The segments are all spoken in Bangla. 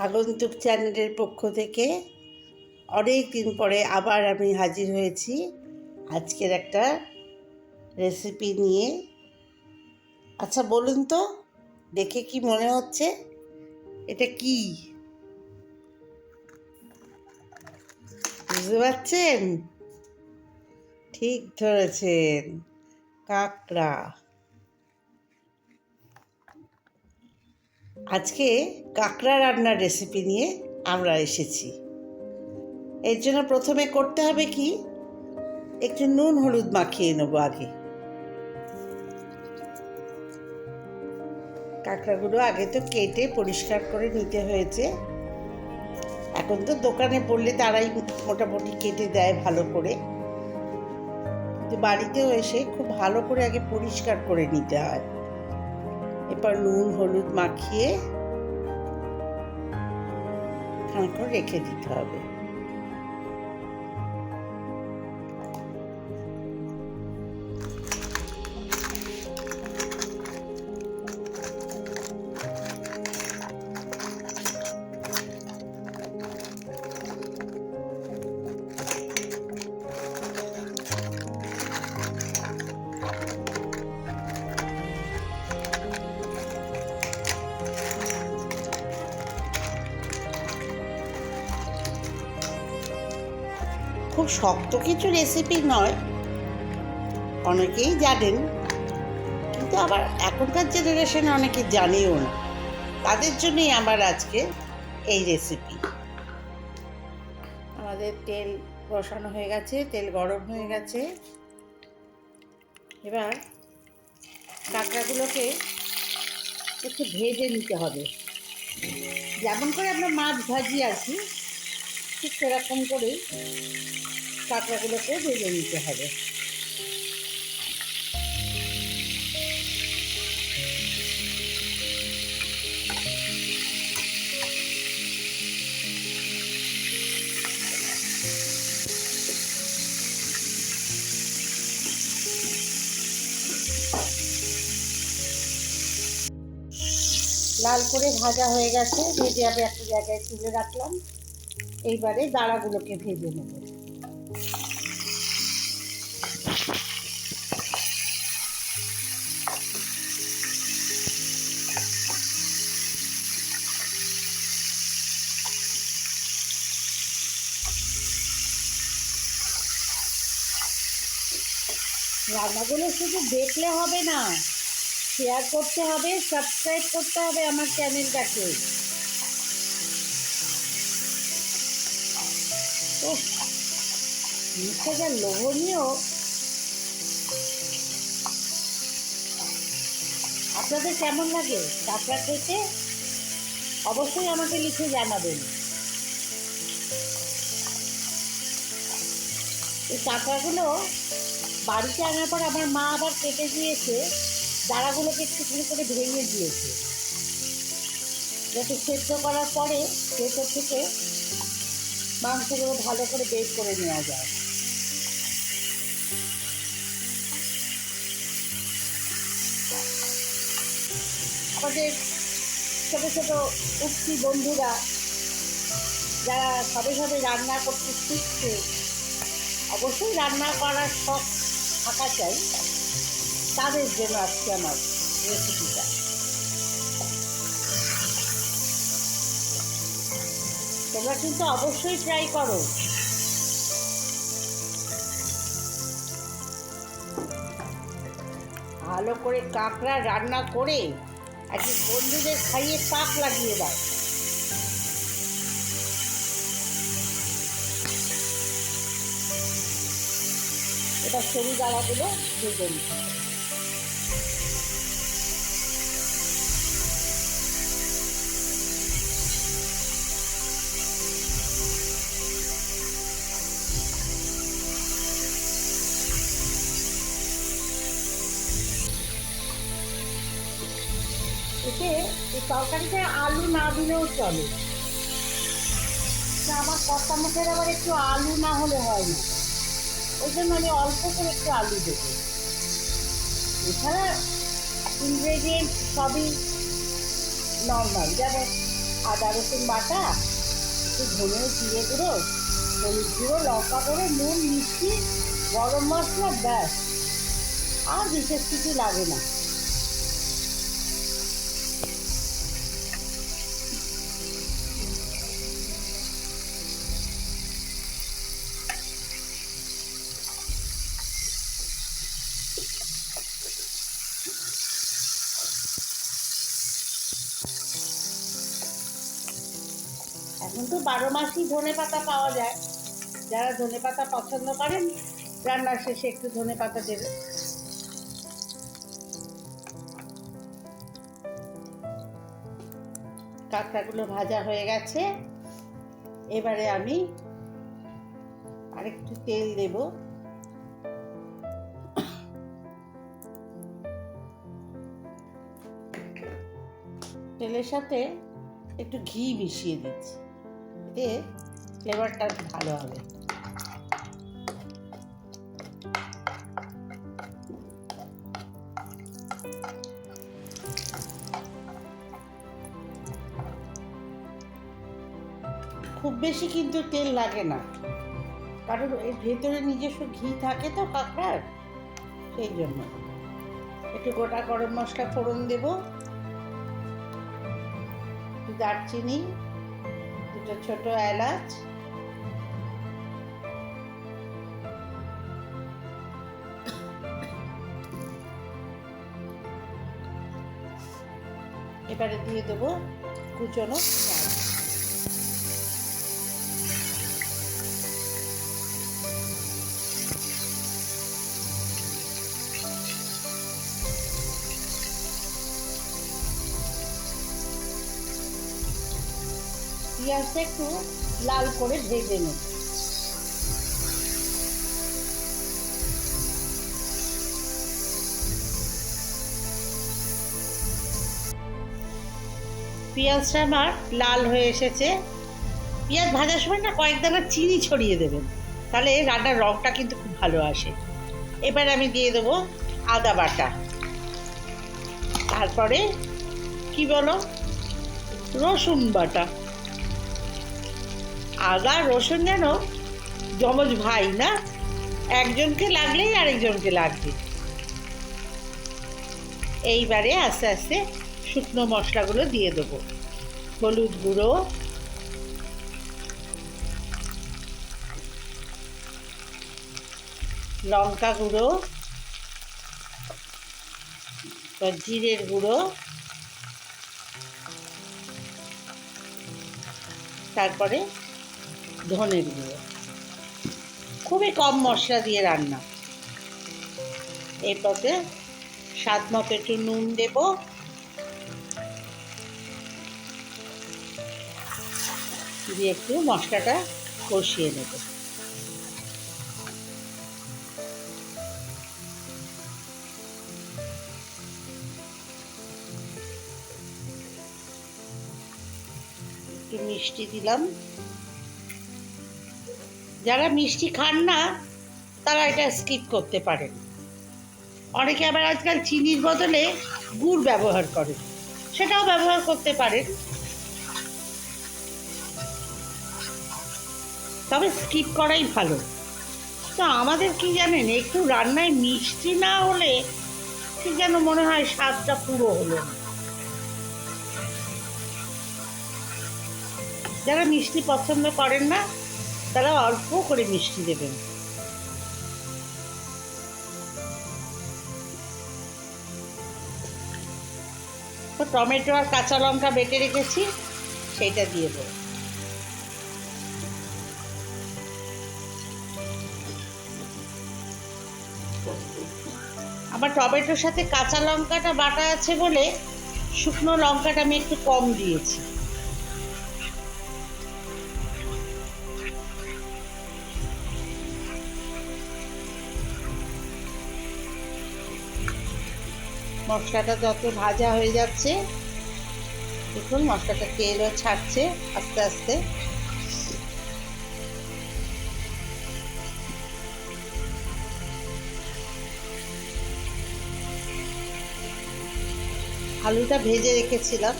আগন্তুক চ্যানেলের পক্ষ থেকে অনেক দিন পরে আবার আমি হাজির হয়েছি আজকের একটা রেসিপি নিয়ে। আচ্ছা বলুন তো, দেখে কি মনে হচ্ছে এটা কি? বুঝতে পারছেন? ঠিক ধরেছেন, কাঁকড়া। আজকে কাঁকড়া রান্নার রেসিপি নিয়ে আমরা এসেছি। এর জন্য প্রথমে করতে হবে কি, একটু নুন হলুদ মাখিয়ে নেবো আগে। কাঁকড়াগুলো আগে তো কেটে পরিষ্কার করে নিতে হয়েছে। এখন তো দোকানে পড়লে তারাই মোটামুটি কেটে দেয় ভালো করে, কিন্তু বাড়িতেও এসে খুব ভালো করে আগে পরিষ্কার করে নিতে হয়। এরপর নুন হলুদ মাখিয়ে খানিকক্ষণ রেখে দিতে হবে। খুব শক্ত কিছু রেসিপি নয়, অনেকেই জানেন, কিন্তু আবার এখনকার জেনারেশনে অনেকে জানেও না। তাদের জন্যই আমার আজকে এই রেসিপি। আমাদের তেল বসানো হয়ে গেছে, তেল গরম হয়ে গেছে। এবার কাঁকড়াগুলোকে একটু ভেজে নিতে হবে। যেমন করে আমরা মাছ ভাজি আছি ঠিক সেরকম করেই কাঁকড়াগুলোকে ভেজে নিতে হবে। লাল করে ভাজা হয়ে গেছে, ভেজে আমি একটা জায়গায় তুলে রাখলাম। এইবারে দাঁড়াগুলোকে ভেজে নেব। রান্নাগুলো শুধু দেখলে হবে না, শেয়ার করতে হবে, সাবস্ক্রাইব করতে হবে আমার চ্যানেলটাকে। তো জিনিসটা যা লোভনীয়, আপনাদের কেমন লাগে কাঁকড়া খেতে অবশ্যই আমাকে লিখে জানাবেন। এই কাঁকড়াগুলো বাড়িতে আনার পর আমার মা আবার কেটে দিয়েছে, দাঁড়াগুলোকে একটুখানি করে ভেঙে দিয়েছে, যাতে সেদ্ধ করার পরে ভেতর থেকে মাংসগুলো ভালো করে বের করে নেওয়া যায়। আমাদের ছোটো ছোটো উঠতি বন্ধুরা যারা সবে সবে রান্না করতে শিখছে, অবশ্যই রান্না করার শখ থাকা চাই, তাদের জন্য আজকে আমার রেসিপিটা। তোমরা কিন্তু অবশ্যই ট্রাই করো। ভালো করে কাঁকড়া রান্না করে আজকে বন্ধুদের খাইয়ে পাক লাগিয়ে দাও। এবার সরু দাঁড়াগুলো ভেজে নিতে হবে। এতে এই তরকারিতে আলু না দিলেও চলে, আমার কর্তা মুখের আবার একটু আলু না হলে হয় না, ওই জন্য আমি অল্প করে একটু আলু দেবো। এছাড়া ইনগ্রেডিয়েন্ট সবই নর্মাল, যেমন আদা রসুন বাটা, একটু ধনে জিরে গুঁড়ো, হলুদ গুঁড়ো, লঙ্কা গুঁড়ো, নুন, মিষ্টি, গরম মশলা, ব্যাস। আর বিশেষ কিছু লাগে না। এখন তো 12 মাসই ধনেপাতা পাওয়া যায়। যারা ধনেপাতা পছন্দ করেন রান্নার শেষে একটু ধনেপাতা দেবেন। কাঁকড়াগুলো ভাজা হয়ে গেছে। এবারে আমি আরেকটু তেল দেব। তেলের সাথে একটু ঘি মিশিয়ে দিচ্ছি, এতে ফ্লেভারটা ভালো হবে। খুব বেশি কিন্তু তেল লাগে না, কারণ এর ভেতরে নিজস্ব ঘি থাকে তো কাঁকড়ার, সেই জন্য। একটু গোটা গরম মশলা ফোড়ন দেব, দারচিনি, দুটো ছোট এলাচ, এবারে দিয়ে দেবো কুচনো পেঁয়াজ। পেঁয়াজটা একটু লাল করে ভেজে নেব। পেঁয়াজটা আমার লাল হয়ে এসেছে। পেঁয়াজ ভাজার সময় না কয়েক দানা চিনি ছড়িয়ে দেবেন, তাহলে রান্নার রঙটা কিন্তু খুব ভালো আসে। এবার আমি দিয়ে দেবো আদা বাটা, তারপরে কি বলো, রসুন বাটা। আদা রসুন যেন যমজ ভাই না, একজনকে লাগলেই আরেকজনকে লাগবে। এইবারে আস্তে আস্তে শুকনো মশলাগুলো দিয়ে দেবো। হলুদ গুঁড়ো, লঙ্কা গুঁড়ো, জিরের গুঁড়ো, তারপরে ধনের গুঁড়ো। খুবই কম মশলা দিয়ে রান্না। এরপরে স্বাদ মতো একটু নুন দেব, দিয়ে একটু মশলাটা কষিয়ে নেব। একটু মিষ্টি দিলাম। যারা মিষ্টি খান না তারা এটা স্কিপ করতে পারেন। অনেকে আবার আজকাল চিনির বদলে গুড় ব্যবহার করে, সেটাও ব্যবহার করতে পারেন, তবে স্কিপ করাই ভালো। তো আমাদের কি জানেন, একটু রান্নায় মিষ্টি না হলে ঠিক যেন মনে হয় স্বাদটা পুরো হলো না। যারা মিষ্টি পছন্দ করেন না তারা অল্প করে মিষ্টি দেবেন। তো টমেটো আর কাঁচা লঙ্কা বেটে রেখেছি, সেইটা দিয়ে দেবো। আমার টমেটোর সাথে কাঁচা লঙ্কাটা বাটা আছে বলে শুকনো লঙ্কাটা আমি একটু কম দিয়েছি। মশলাটা যত ভাজা হয়ে যাচ্ছে, দেখুন মশলাটা তেলও ছাড়ছে আস্তে আস্তে। আলুটা ভেজে রেখেছিলাম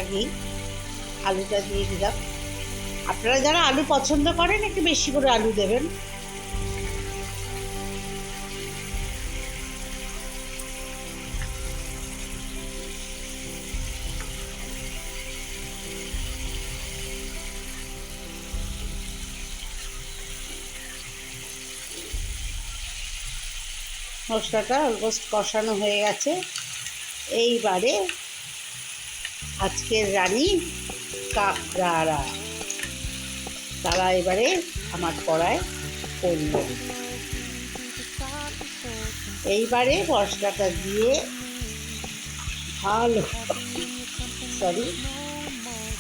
আগেই, আলুটা দিয়ে দিলাম। আপনারা যারা আলু পছন্দ করেন একটু বেশি করে আলু দেবেন। মশলাটা অলমোস্ট কষানো হয়ে গেছে। এইবারে আজকের রানী কাঁকড়ারা তারা এবারে আমার কড়ায় পড়ল। এইবারে মশলাটা দিয়ে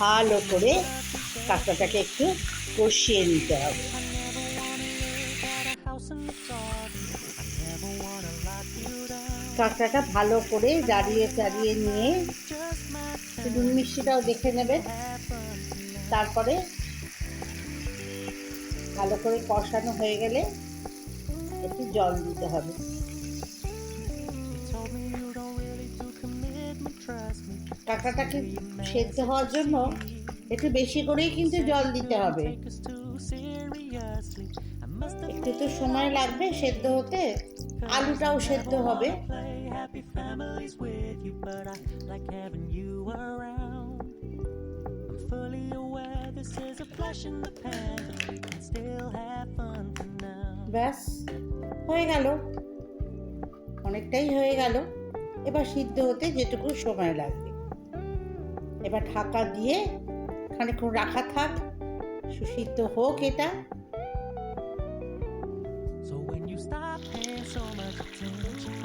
ভালো করে কাঁকড়াটাকে একটু কষিয়ে নিতে হবে। কাঁকড়াটা ভালো করে জারিয়ে নিয়ে নুন মিষ্টিটাও দেখে নেবেন। তারপরে ভালো করে কষানো হয়ে গেলে একটু জল দিতে হবে। কাঁকড়াটাকে সেদ্ধ হওয়ার জন্য একটু বেশি করেই কিন্তু জল দিতে হবে। একটু তো সময় লাগবে সেদ্ধ হতে, আলুটাও সেদ্ধ হবে। ব্যাস হয়ে গেল, অনেকটাই হয়ে গেল। এবার সিদ্ধ হতে যেটুকু সময় লাগবে, এবার ঢাকা দিয়ে খানিকক্ষণ রাখা থাক, সুসিদ্ধ হোক এটা।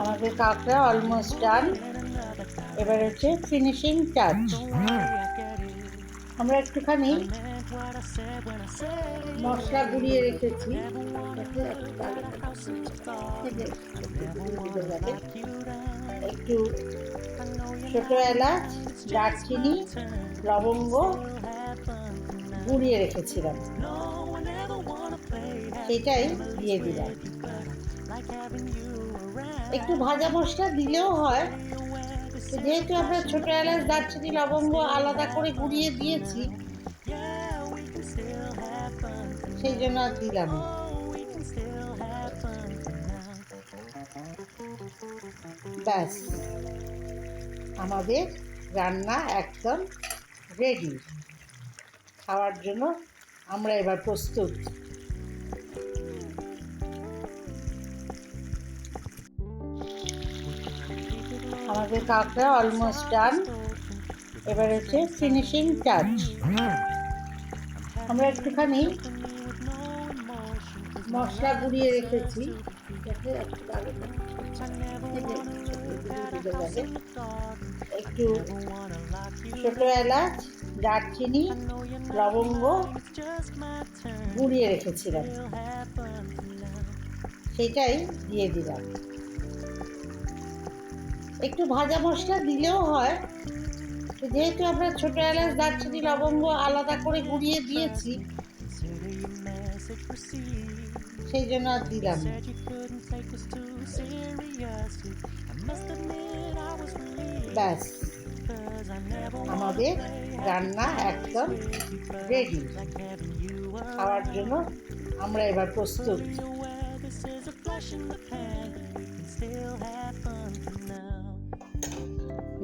আমাদের কাঁকড়া অলমোস্ট ডান। এবার হচ্ছে ফিনিশিং টাচ। আমরা একটুখানি মশলা গুঁড়িয়ে রেখেছি, একটু ছোট এলাচ, দারচিনি, লবঙ্গ গুঁড়িয়ে রেখেছিলাম, সেটাই দিয়ে দিলাম। একটু ভাজা মশলা দিলেও হয়, যেহেতু আমরা ছোট এলাচ, দারচিনি, লবঙ্গ আলাদা করে গুঁড়িয়ে দিয়েছি, সেই জন্য আর দিলাম। ব্যাস আমাদের রান্না একদম রেডি। খাওয়ার জন্য আমরা এবার প্রস্তুত। আমাদের কাঁকড়া অলমোস্ট ডান। এবার হচ্ছে ফিনিশিং টাচ। আমরা একটুখানি মশলা গুঁড়িয়ে রেখেছি, একটু ছোট এলাচ, দারচিনি, লবঙ্গ গুঁড়িয়ে রেখেছিলাম, সেটাই দিয়ে দিলাম। একটু ভাজা মশলা দিলেও হয়, যেহেতু আমরা ছোট এলাচ, দারচিনি, লবঙ্গ আলাদা করে গুঁড়িয়ে দিয়েছি, সেই জন্য আর দিলাম। ব্যাস আমাদের রান্না একদম রেডি। খাওয়ার জন্য আমরা এবার প্রস্তুত।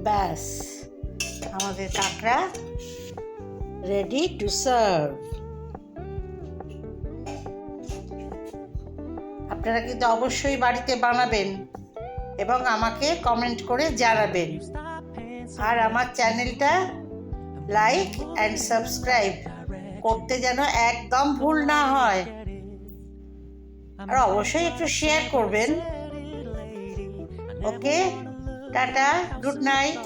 ব্যাস আমাদের কাঁকড়া রেডি টু সার্ভ। আপনারা কিন্তু অবশ্যই বাড়িতে বানাবেন এবং আমাকে কমেন্ট করে জানাবেন। আর আমার চ্যানেলটা লাইক অ্যান্ড সাবস্ক্রাইব করতে যেন একদম ভুল না হয়। আর অবশ্যই একটু শেয়ার করবেন। ওকে, টাটা, গুড নাইট।